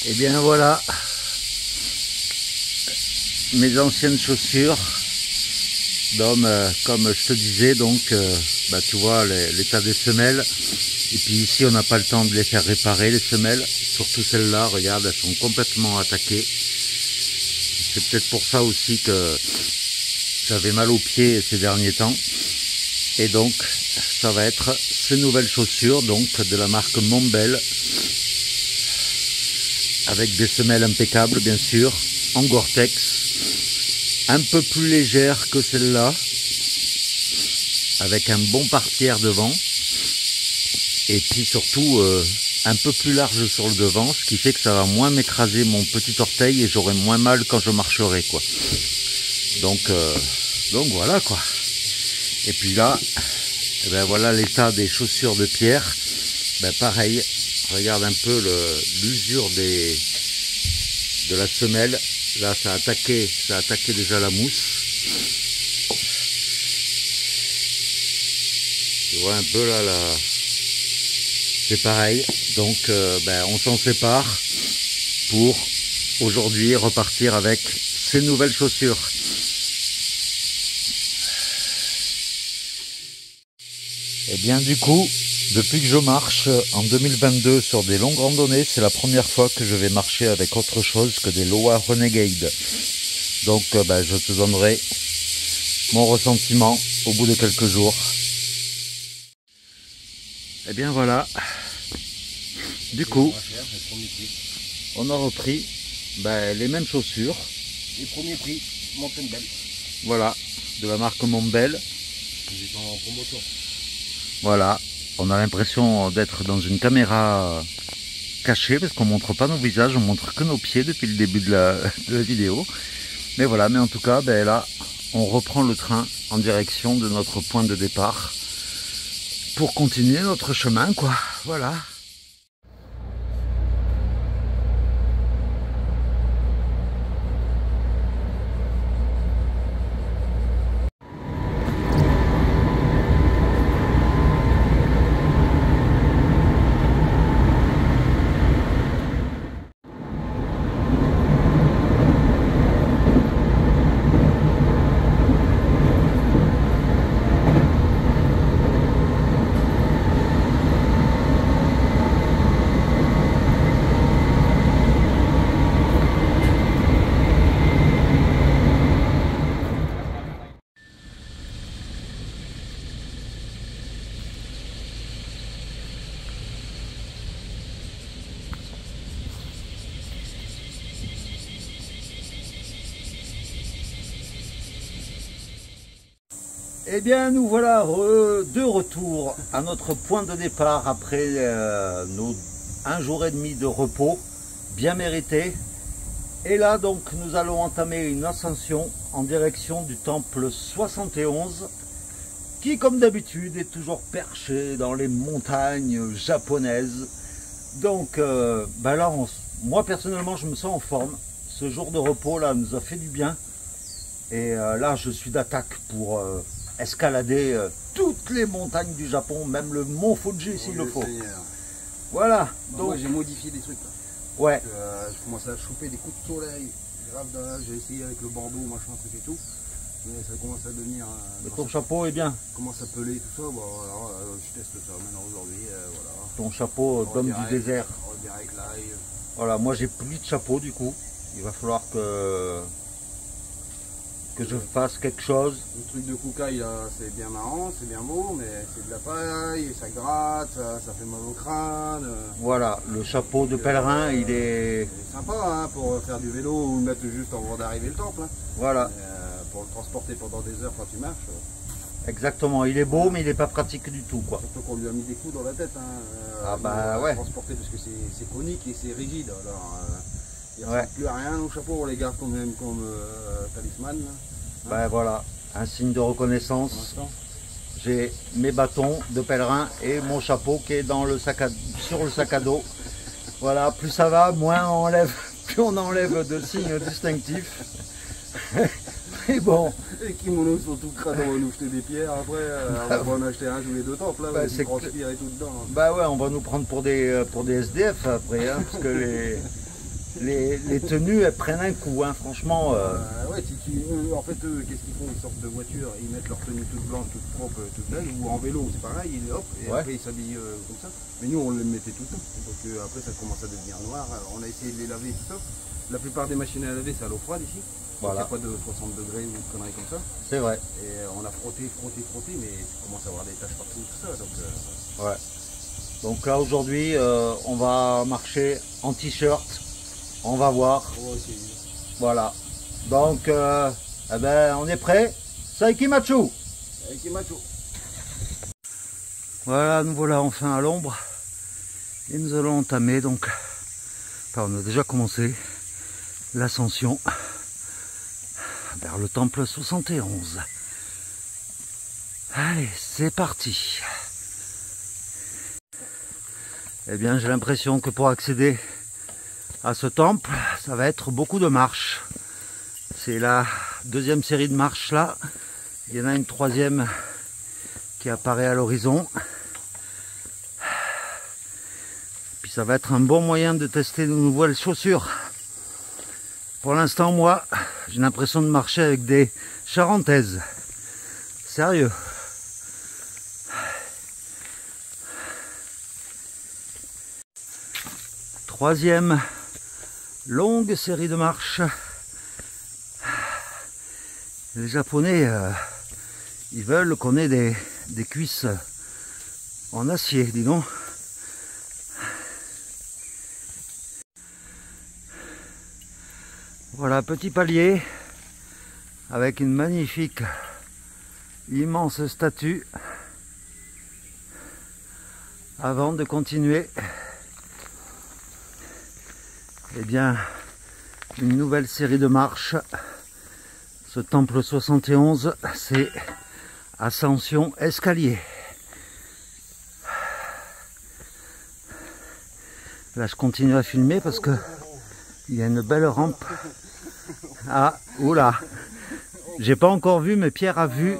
Et bien voilà, mes anciennes chaussures d'homme, comme je te disais, donc tu vois l'état des semelles. Et puis ici on n'a pas le temps de les faire réparer, les semelles, surtout celles-là, regarde, elles sont complètement attaquées. C'est peut-être pour ça aussi que j'avais mal aux pieds ces derniers temps. Et donc ça va être ces nouvelles chaussures donc de la marque Montbel, avec des semelles impeccables bien sûr, en Gore-Tex, un peu plus légères que celle-là, avec un bon partière devant, et puis surtout un peu plus large sur le devant, ce qui fait que ça va moins m'écraser mon petit orteil et j'aurai moins mal quand je marcherai, quoi. Donc voilà, quoi. Et puis là, eh ben voilà l'état des chaussures de Pierre. Ben pareil, regarde un peu l'usure de la semelle. Là, ça a attaqué déjà la mousse. Tu vois un peu là, c'est pareil. Donc, on s'en sépare pour aujourd'hui repartir avec ces nouvelles chaussures. Et bien du coup, depuis que je marche en 2022 sur des longues randonnées, c'est la première fois que je vais marcher avec autre chose que des Loa Renegade. Donc je te donnerai mon ressentiment au bout de quelques jours. Et bien voilà, du coup, on a repris les mêmes chaussures. Les premiers prix, Montbel. Voilà, de la marque Montbel. Ils étaient en promotion. Voilà, on a l'impression d'être dans une caméra cachée parce qu'on montre pas nos visages, on montre que nos pieds depuis le début de la vidéo. Mais voilà, mais en tout cas, là, on reprend le train en direction de notre point de départ pour continuer notre chemin, quoi. Voilà. Eh bien, nous voilà de retour à notre point de départ après nos 1 jour et demi de repos, bien mérité. Et là, donc, nous allons entamer une ascension en direction du temple 71, qui, comme d'habitude, est toujours perché dans les montagnes japonaises. Donc, là, moi, personnellement, je me sens en forme. Ce jour de repos, là, nous a fait du bien. Et là, je suis d'attaque pour escalader toutes les montagnes du Japon, même le mont Fuji s'il le faut. Voilà. Donc, moi j'ai modifié des trucs là. Ouais. Je commence à choper des coups de soleil. Grave, j'ai essayé avec le Bordeaux, machin, truc et tout. Mais ça commence à devenir. Ton chapeau est bien. Commence à peler tout ça. Bon, alors, je teste ça maintenant aujourd'hui. Voilà. Ton chapeau d'homme du désert. Direct live. Voilà, moi j'ai plus de chapeau du coup. Il va falloir que je fasse quelque chose. Le truc de Kukai là, c'est bien marrant, c'est bien beau, mais c'est de la paille, ça gratte, ça fait mal au crâne. Voilà, le chapeau de pèlerin, il est sympa hein, pour faire du vélo ou le mettre juste avant d'arriver le temple. Hein. Voilà. Pour le transporter pendant des heures quand tu marches. Exactement, il est beau mais il n'est pas pratique du tout, quoi. Surtout qu'on lui a mis des coups dans la tête. Hein, ouais. Transporter parce que c'est conique et c'est rigide. Alors, il ne ouais. ressemble plus à rien au chapeau, on les garde quand même comme talisman. Là. Voilà, un signe de reconnaissance. J'ai mes bâtons de pèlerin et mon chapeau qui est dans le sur le sac à dos. Voilà, plus ça va, moins on enlève, plus on enlève de signes distinctifs. Mais bon. Les kimonos sont tout crades, on va nous jeter des pierres après, on va en acheter un tous les 2 temples, là, on transpire et tout dedans. Bah ouais, on va nous prendre pour des SDF après, hein, parce que les tenues, elles prennent un coup, hein, franchement. Ouais, en fait, eux, qu'est-ce qu'ils font? Ils sortent de voiture, ils mettent leur tenue toute blanche, toute propre, toute belle, ou en vélo, c'est pareil, hop, et Ouais. après ils s'habillent comme ça. Mais nous, on les mettait tout le temps. Donc après, ça commence à devenir noir. Alors, on a essayé de les laver, tout ça. La plupart des machines à laver, c'est à l'eau froide ici. Voilà. Il n'y a pas de 60 degrés ou de conneries comme ça. C'est vrai. Et on a frotté, mais tu commences à avoir des taches partout, tout ça. Donc, Ouais. Donc là aujourd'hui, on va marcher en t-shirt. On va voir. Voilà. Donc, eh ben, on est prêt. Saiki Machu. Voilà, nous voilà enfin à l'ombre. Et nous allons entamer donc. Enfin, on a déjà commencé l'ascension vers le temple 71. Allez, c'est parti. Eh bien, j'ai l'impression que pour accéder à ce temple, ça va être beaucoup de marches. C'est la deuxième série de marches là. Il y en a une troisième qui apparaît à l'horizon. Puis ça va être un bon moyen de tester de nouvelles chaussures. Pour l'instant, moi, j'ai l'impression de marcher avec des charentaises. Sérieux. Troisième longue série de marches. Les Japonais, ils veulent qu'on ait des cuisses en acier, dis donc. Voilà, petit palier avec une magnifique, immense statue avant de continuer. Eh bien, une nouvelle série de marches. Ce temple 71, c'est ascension escalier. Là, je continue à filmer parce que il y a une belle rampe. Ah, oula, j'ai pas encore vu, mais Pierre a vu.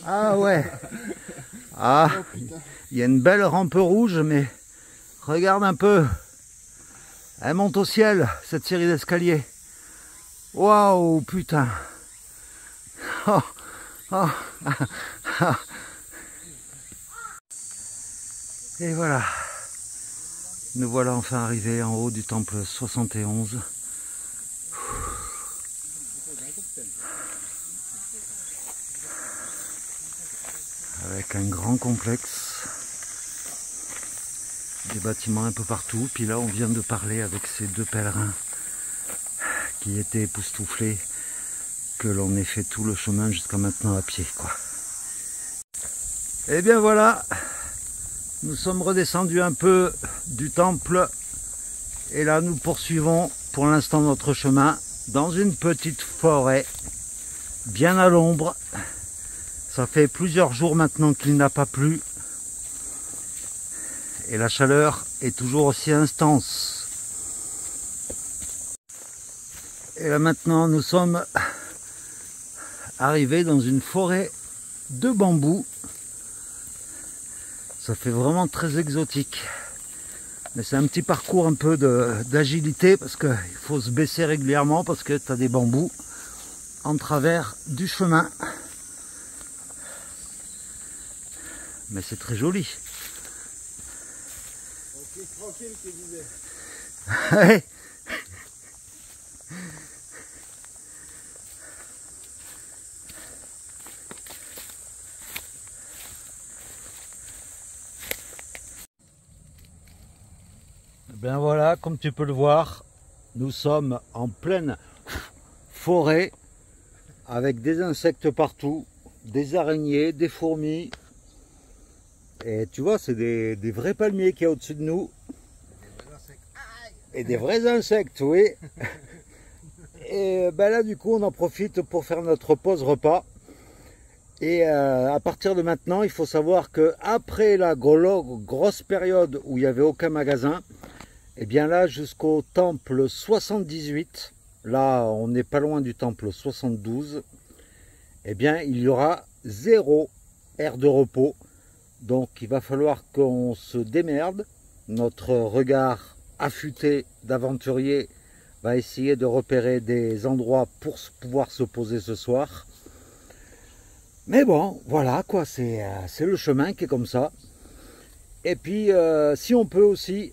Ah ouais. Ah, il y a une belle rampe rouge, mais regarde un peu. Elle monte au ciel, cette série d'escaliers. Waouh, putain. Oh, oh, Et voilà. Nous voilà enfin arrivés en haut du temple 71. Avec un grand complexe. Des bâtiments un peu partout. Puis là, on vient de parler avec ces deux pèlerins qui étaient époustouflés que l'on ait fait tout le chemin jusqu'à maintenant à pied, quoi. Et bien voilà, nous sommes redescendus un peu du temple et là nous poursuivons pour l'instant notre chemin dans une petite forêt bien à l'ombre. Ça fait plusieurs jours maintenant qu'il n'a pas plu et la chaleur est toujours aussi intense. Et là maintenant nous sommes arrivés dans une forêt de bambous. Ça fait vraiment très exotique. Mais c'est un petit parcours un peu d'agilité parce qu'il faut se baisser régulièrement parce que tu as des bambous en travers du chemin. Mais c'est très joli. Ok, tranquille, tu disais. Ouais. Ben voilà, comme tu peux le voir, nous sommes en pleine forêt avec des insectes partout, des araignées, des fourmis. Et tu vois, c'est des vrais palmiers qu'il y a au-dessus de nous. Et des vrais insectes, oui. Et ben là, du coup, on en profite pour faire notre pause repas. Et à partir de maintenant, il faut savoir que après la grosse période où il n'y avait aucun magasin, et bien là, jusqu'au temple 78, là, on n'est pas loin du temple 72, et bien, il y aura 0 aire de repos. Donc, il va falloir qu'on se démerde. Notre regard affûté d'aventurier va essayer de repérer des endroits pour pouvoir se poser ce soir. Mais bon, voilà quoi, c'est le chemin qui est comme ça. Et puis, si on peut aussi,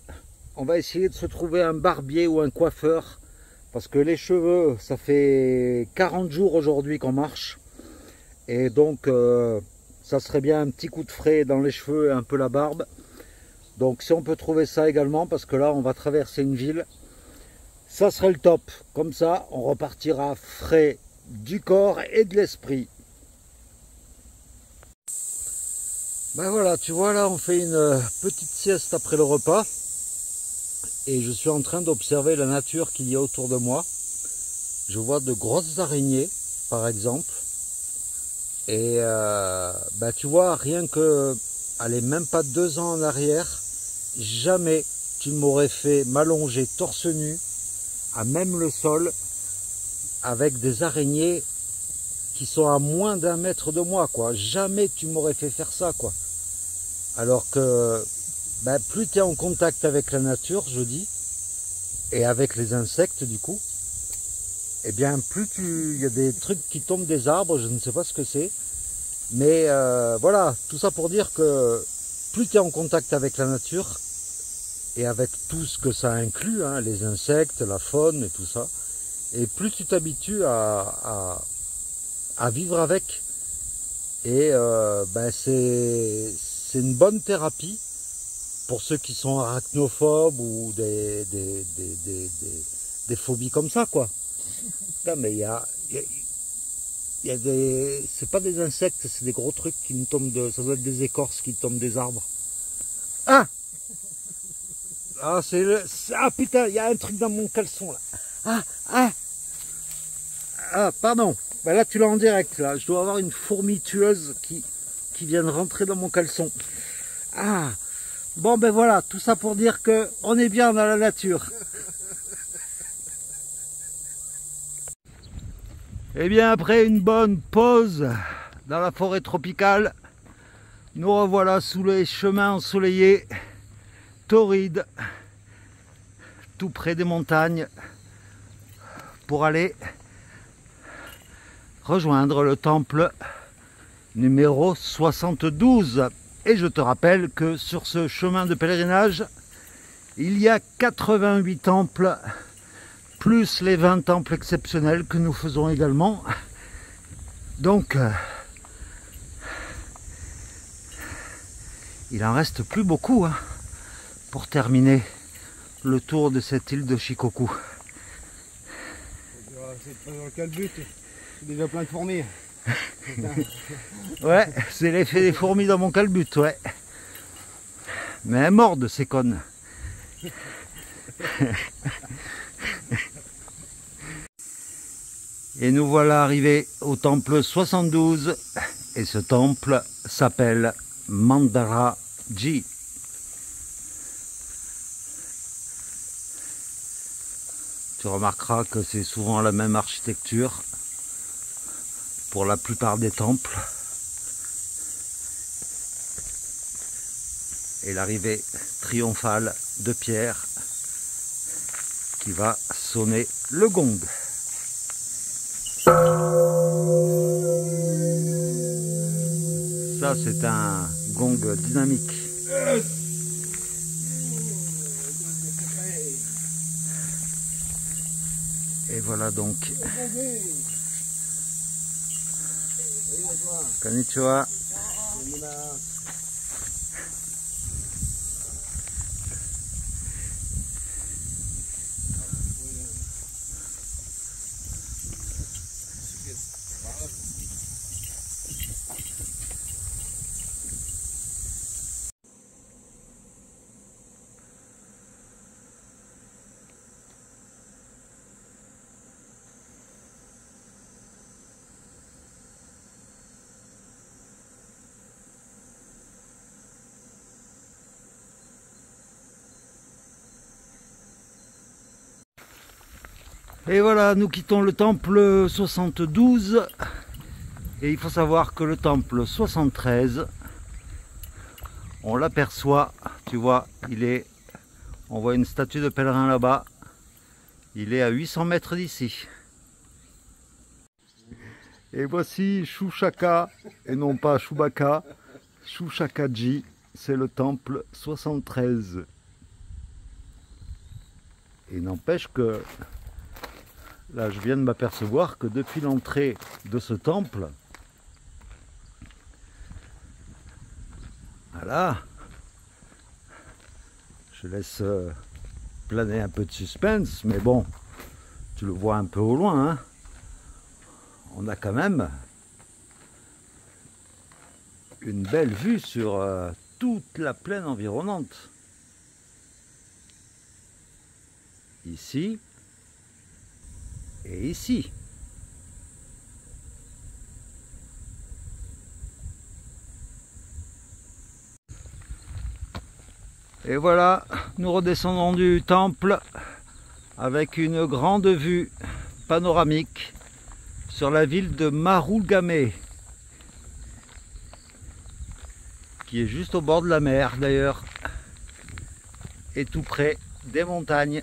on va essayer de se trouver un barbier ou un coiffeur. Parce que les cheveux, ça fait 40 jours aujourd'hui qu'on marche. Et donc, ça serait bien un petit coup de frais dans les cheveux et un peu la barbe. Donc, si on peut trouver ça également, parce que là, on va traverser une ville, ça serait le top. Comme ça, on repartira frais du corps et de l'esprit. Ben voilà, tu vois, là, on fait une petite sieste après le repas. Et je suis en train d'observer la nature qu'il y a autour de moi. Je vois de grosses araignées, par exemple. Et bah, tu vois, rien que, allez, même pas 2 ans en arrière, jamais tu m'aurais fait m'allonger torse nu, à même le sol, avec des araignées qui sont à moins d'1 mètre de moi, quoi. Jamais tu m'aurais fait faire ça, quoi. Alors que ben, plus tu es en contact avec la nature, je dis, et avec les insectes du coup, et bien plus il y a des trucs qui tombent des arbres, je ne sais pas ce que c'est, mais voilà, tout ça pour dire que plus tu es en contact avec la nature, et avec tout ce que ça inclut, hein, les insectes, la faune et tout ça, et plus tu t'habitues à vivre avec, et ben c'est une bonne thérapie pour ceux qui sont arachnophobes ou des phobies comme ça, quoi. Là, mais il y a des... C'est pas des insectes, c'est des gros trucs qui nous tombent de... Ça doit être des écorces qui tombent des arbres. Ah! Ah, c'est le... Ah, putain, il y a un truc dans mon caleçon, là. Ah, pardon. Ben là, tu l'as en direct, là. Je dois avoir une fourmi tueuse qui vient de rentrer dans mon caleçon. Ah! Bon ben voilà, tout ça pour dire que on est bien dans la nature. Et bien après une bonne pause dans la forêt tropicale, nous revoilà sous les chemins ensoleillés, torrides, tout près des montagnes, pour aller rejoindre le temple numéro 72. Et je te rappelle que sur ce chemin de pèlerinage, il y a 88 temples, plus les 20 temples exceptionnels que nous faisons également. Donc, il en reste plus beaucoup hein, pour terminer le tour de cette île de Shikoku. C'est dans quel but? C'est déjà plein de fourmis. Ouais, c'est l'effet des fourmis dans mon calbut, ouais. Mais elles mordent ces connes. Et nous voilà arrivés au temple 72. Et ce temple s'appelle Mandara-ji. Tu remarqueras que c'est souvent la même architecture pour la plupart des temples. Et l'arrivée triomphale de Pierre qui va sonner le gong. Ça c'est un gong dynamique. Et voilà donc. Konnichiwa. Et voilà, nous quittons le temple 72 et il faut savoir que le temple 73, on l'aperçoit, tu vois, il est On voit une statue de pèlerin là-bas. Il est à 800 mètres d'ici. Et voici Shushaka, et non pas Chewbacca, Shushaka-ji, c'est le temple 73. Et n'empêche que, là je viens de m'apercevoir que depuis l'entrée de ce temple, voilà, je laisse planer un peu de suspense, mais bon, tu le vois un peu au loin, hein. On a quand même une belle vue sur toute la plaine environnante. Ici et ici. Et voilà, nous redescendons du temple avec une grande vue panoramique sur la ville de Marugame, qui est juste au bord de la mer d'ailleurs, et tout près des montagnes.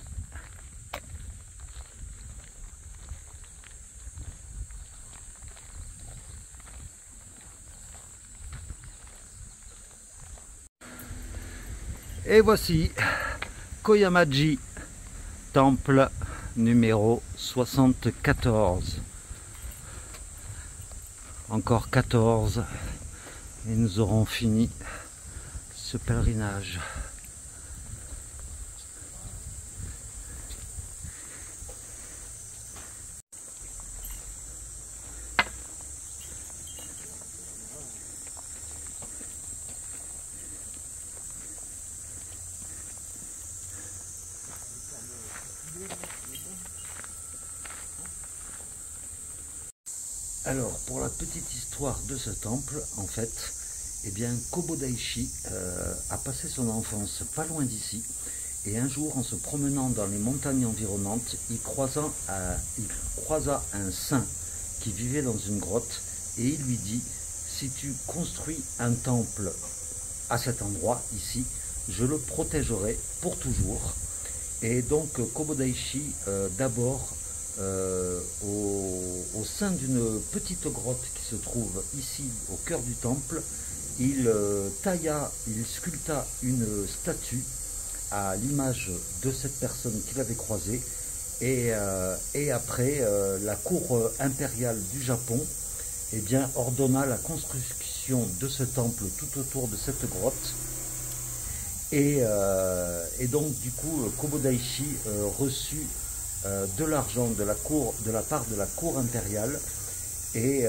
Et voici Koyama-ji, temple numéro 74. Encore 14 et nous aurons fini ce pèlerinage. Alors, pour la petite histoire de ce temple, en fait, eh bien, Kobodaishi a passé son enfance pas loin d'ici, et un jour, en se promenant dans les montagnes environnantes, il croisa un saint qui vivait dans une grotte, et il lui dit, si tu construis un temple à cet endroit, ici, je le protégerai pour toujours. Et donc, Kobodaishi, d'abord, au sein d'une petite grotte qui se trouve ici au cœur du temple, il sculpta une statue à l'image de cette personne qu'il avait croisée, et après la cour impériale du Japon eh bien, ordonna la construction de ce temple tout autour de cette grotte, et donc du coup Kobodaishi reçut de l'argent de la part de la cour impériale, et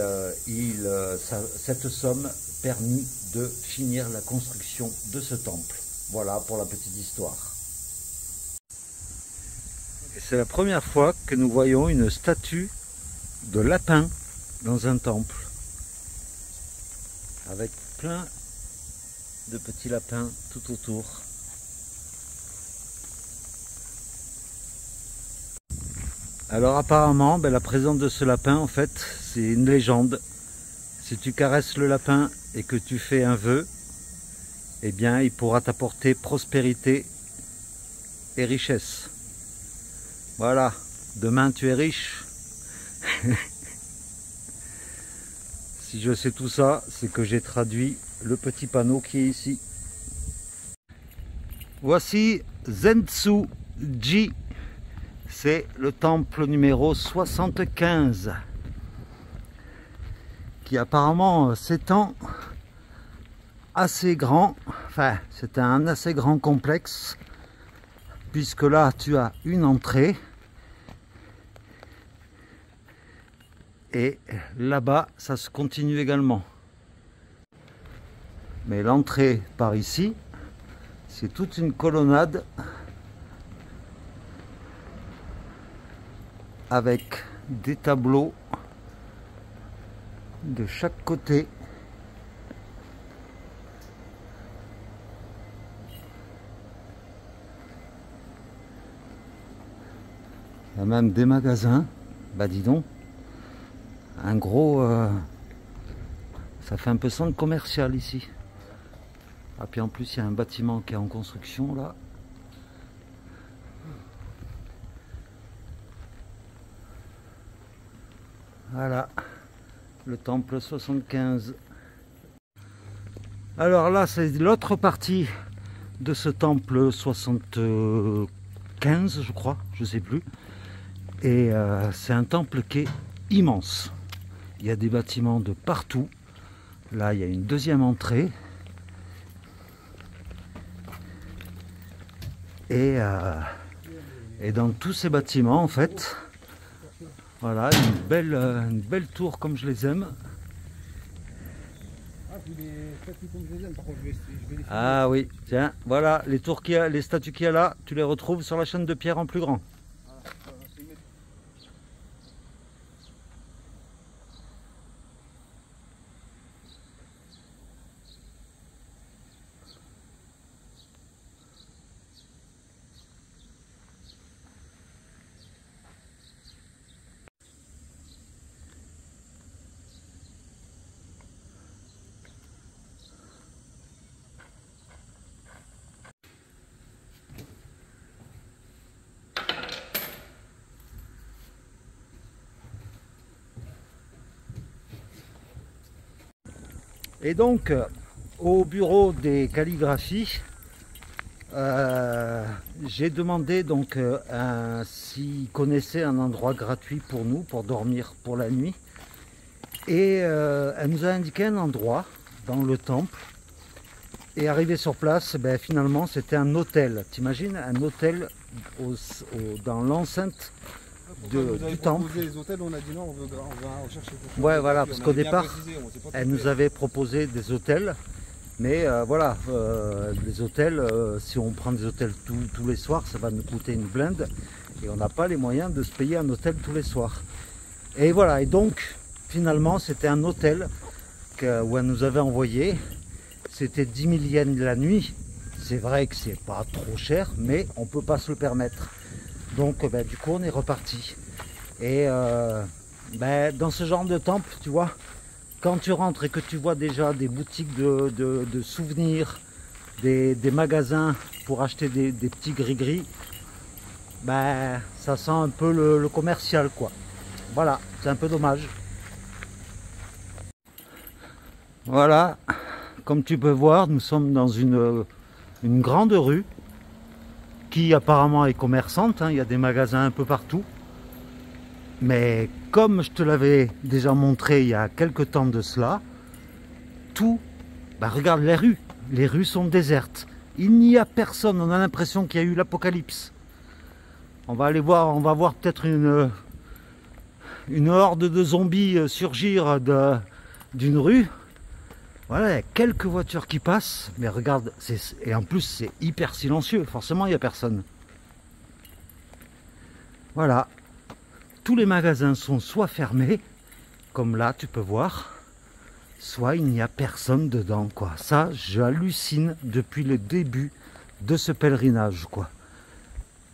cette somme permit de finir la construction de ce temple. Voilà pour la petite histoire. C'est la première fois que nous voyons une statue de lapin dans un temple, avec plein de petits lapins tout autour. Alors apparemment, la présence de ce lapin, en fait, c'est une légende. Si tu caresses le lapin et que tu fais un vœu, eh bien, il pourra t'apporter prospérité et richesse. Voilà, demain tu es riche. Si je sais tout ça, c'est que j'ai traduit le petit panneau qui est ici. Voici Zensu-ji. C'est le temple numéro 75 qui apparemment s'étend assez grand. Enfin, c'est un assez grand complexe, puisque là tu as une entrée et là-bas ça se continue également. Mais l'entrée par ici, c'est toute une colonnade avec des tableaux de chaque côté. Il y a même des magasins, bah dis donc, un gros, ça fait un peu centre commercial ici. Ah puis en plus il y a un bâtiment qui est en construction là, Voilà, le temple 75. Alors là, c'est l'autre partie de ce temple 75, je crois, je sais plus. Et c'est un temple qui est immense. Il y a des bâtiments de partout. Là, il y a une deuxième entrée. Et dans tous ces bâtiments, en fait, voilà, une belle tour comme je les aime. Ah oui, tiens, voilà, les tours qu'il y a, les statues qu'il y a là, tu les retrouves sur la chaîne de pierre en plus grand. Et donc, au bureau des calligraphies, j'ai demandé donc s'ils connaissaient un endroit gratuit pour nous, pour dormir pour la nuit. Et elle nous a indiqué un endroit dans le temple. Et arrivé sur place, ben, finalement c'était un hôtel. T'imagines un hôtel dans l'enceinte du temple. Les hôtels, on a dit non, on va rechercher quelque chose. Ouais, voilà, parce qu'au départ, elle nous avait proposé des hôtels. Mais voilà, les hôtels, si on prend des hôtels tous les soirs, ça va nous coûter une blinde. Et on n'a pas les moyens de se payer un hôtel tous les soirs. Et voilà, et donc, finalement, c'était un hôtel où elle nous avait envoyé. C'était 10 000 yens la nuit. C'est vrai que c'est pas trop cher, mais on peut pas se le permettre. Donc, ben, du coup, on est reparti. Et ben, dans ce genre de temple, tu vois, quand tu rentres et que tu vois déjà des boutiques de souvenirs, des magasins pour acheter des petits gris-gris, ben, ça sent un peu le commercial, quoi. Voilà, c'est un peu dommage. Voilà, comme tu peux voir, nous sommes dans une grande rue qui apparemment est commerçante, hein. Il y a des magasins un peu partout. Mais comme je te l'avais déjà montré il y a quelques temps de cela, tout, bah regarde les rues sont désertes. Il n'y a personne, on a l'impression qu'il y a eu l'apocalypse. On va aller voir, on va voir peut-être une horde de zombies surgir d'une rue. Voilà, il y a quelques voitures qui passent, mais regarde, et en plus c'est hyper silencieux, forcément il n'y a personne. Voilà. Tous les magasins sont soit fermés, comme là tu peux voir, soit il n'y a personne dedans, quoi. Ça, j'hallucine depuis le début de ce pèlerinage, quoi.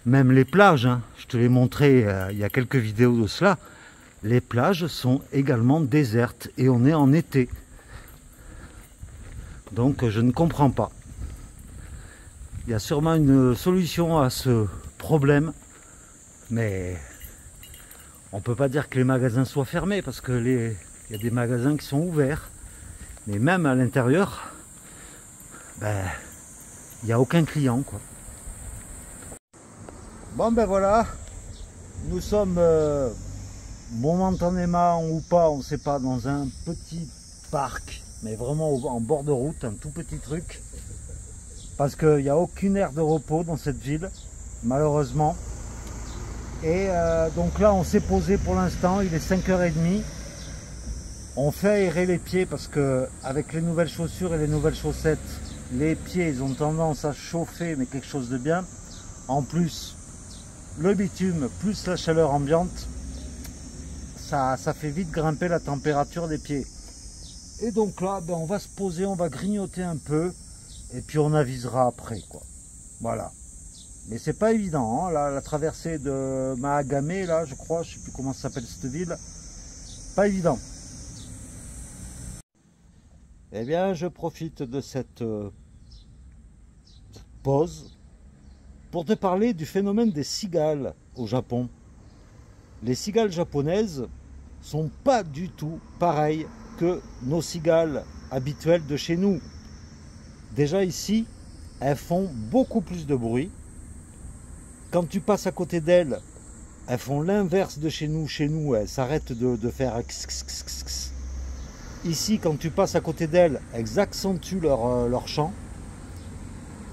Même les plages, hein, je te l'ai montré il y a quelques vidéos de cela, les plages sont également désertes et on est en été. Donc je ne comprends pas. Il y a sûrement une solution à ce problème, mais on ne peut pas dire que les magasins soient fermés parce que il y a des magasins qui sont ouverts. Mais même à l'intérieur, ben, il n'y a aucun client, quoi. Bon ben voilà, nous sommes momentanément ou pas, on ne sait pas, dans un petit parc, mais vraiment en bord de route, un tout petit truc. Parce qu'il n'y a aucune aire de repos dans cette ville, malheureusement. Et donc là on s'est posé pour l'instant, il est 5h30. On fait aérer les pieds parce que avec les nouvelles chaussures et les nouvelles chaussettes, les pieds ils ont tendance à chauffer, mais quelque chose de bien. En plus, le bitume plus la chaleur ambiante, ça fait vite grimper la température des pieds. Et donc là, ben, on va se poser, on va grignoter un peu, et puis on avisera après, quoi. Voilà. Mais c'est pas évident, hein. La traversée de Mahagamé, là, je crois, je sais plus comment s'appelle cette ville, pas évident. Eh bien, je profite de cette pause pour te parler du phénomène des cigales au Japon. Les cigales japonaises sont pas du tout pareils que nos cigales habituelles de chez nous. Déjà ici, elles font beaucoup plus de bruit. Quand tu passes à côté d'elles, elles font l'inverse de chez nous. Chez nous, elles s'arrêtent de faire x. Ici, quand tu passes à côté d'elles, elles accentuent leur chant.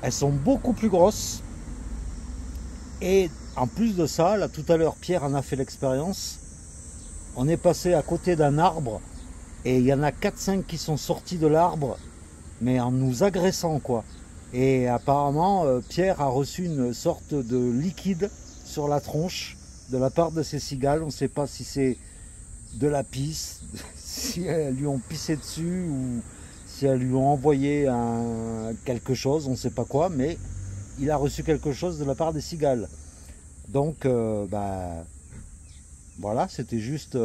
Elles sont beaucoup plus grosses. Et en plus de ça, là tout à l'heure, Pierre en a fait l'expérience. On est passé à côté d'un arbre et il y en a 4-5 qui sont sortis de l'arbre, mais en nous agressant quoi. Et apparemment, Pierre a reçu une sorte de liquide sur la tronche de la part de ces cigales. On ne sait pas si c'est de la pisse, si elles lui ont pissé dessus ou si elles lui ont envoyé quelque chose, on ne sait pas quoi, mais il a reçu quelque chose de la part des cigales. Donc, voilà, c'était juste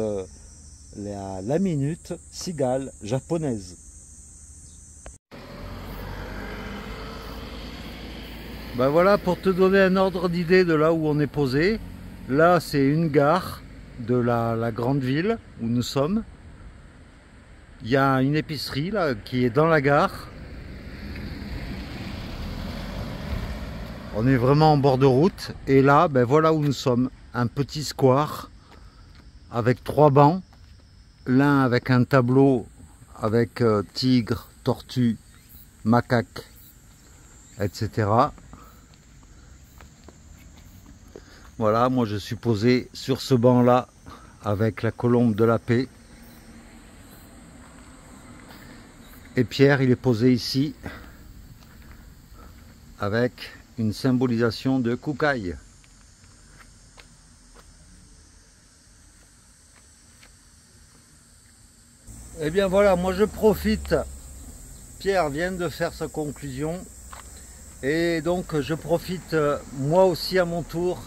la minute cigale japonaise. Ben voilà, pour te donner un ordre d'idée de là où on est posé. Là, c'est une gare de la grande ville où nous sommes. Il y a une épicerie là qui est dans la gare. On est vraiment en bord de route. Et là, ben voilà où nous sommes. Un petit square avec 3 bancs. L'un avec un tableau avec tigre, tortue, macaque, etc. Voilà, moi je suis posé sur ce banc-là avec la colombe de la paix. Et Pierre, il est posé ici avec une symbolisation de Kukai. Et bien voilà, moi je profite. Pierre vient de faire sa conclusion. Et donc je profite moi aussi à mon tour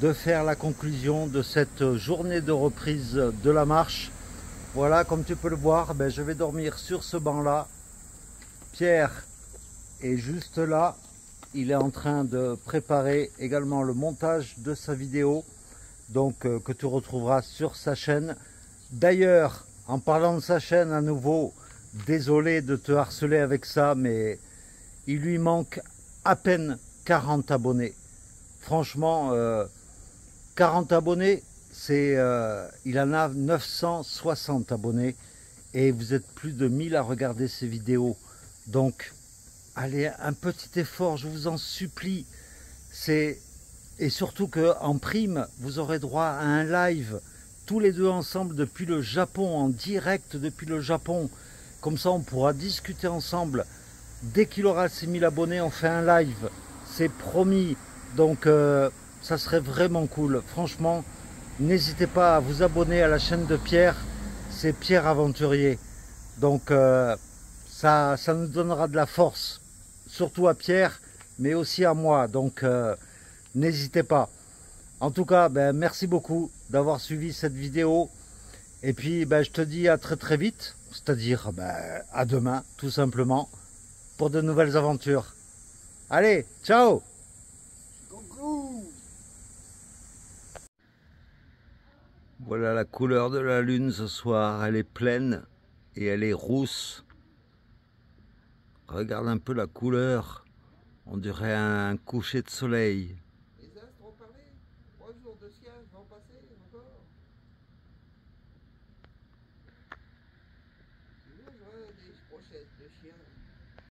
de faire la conclusion de cette journée de reprise de la marche. Voilà, comme tu peux le voir, ben, je vais dormir sur ce banc-là. Pierre est juste là. Il est en train de préparer également le montage de sa vidéo, donc que tu retrouveras sur sa chaîne. D'ailleurs, en parlant de sa chaîne à nouveau, désolé de te harceler avec ça, mais il lui manque à peine 40 abonnés. Franchement, 40 abonnés, il en a 960 abonnés et vous êtes plus de 1000 à regarder ces vidéos. Donc, allez, un petit effort, je vous en supplie. Et surtout qu'en prime, vous aurez droit à un live, tous les deux ensemble depuis le Japon, en direct depuis le Japon. Comme ça, on pourra discuter ensemble. Dès qu'il aura ses 1000 abonnés, on fait un live. C'est promis. Donc, ça serait vraiment cool. Franchement, n'hésitez pas à vous abonner à la chaîne de Pierre. C'est Pierre Aventurier. Donc, ça nous donnera de la force. Surtout à Pierre, mais aussi à moi. Donc, n'hésitez pas. En tout cas, ben, merci beaucoup d'avoir suivi cette vidéo. Et puis, ben, je te dis à très très vite. C'est-à-dire à demain, tout simplement, pour de nouvelles aventures. Allez, ciao! Voilà la couleur de la lune ce soir. Elle est pleine et elle est rousse. Regarde un peu la couleur. On dirait un coucher de soleil. Les astres ont parlé. 3 jours de ciel vont passer encore. Sinon, j'aurai des brochettes de chien.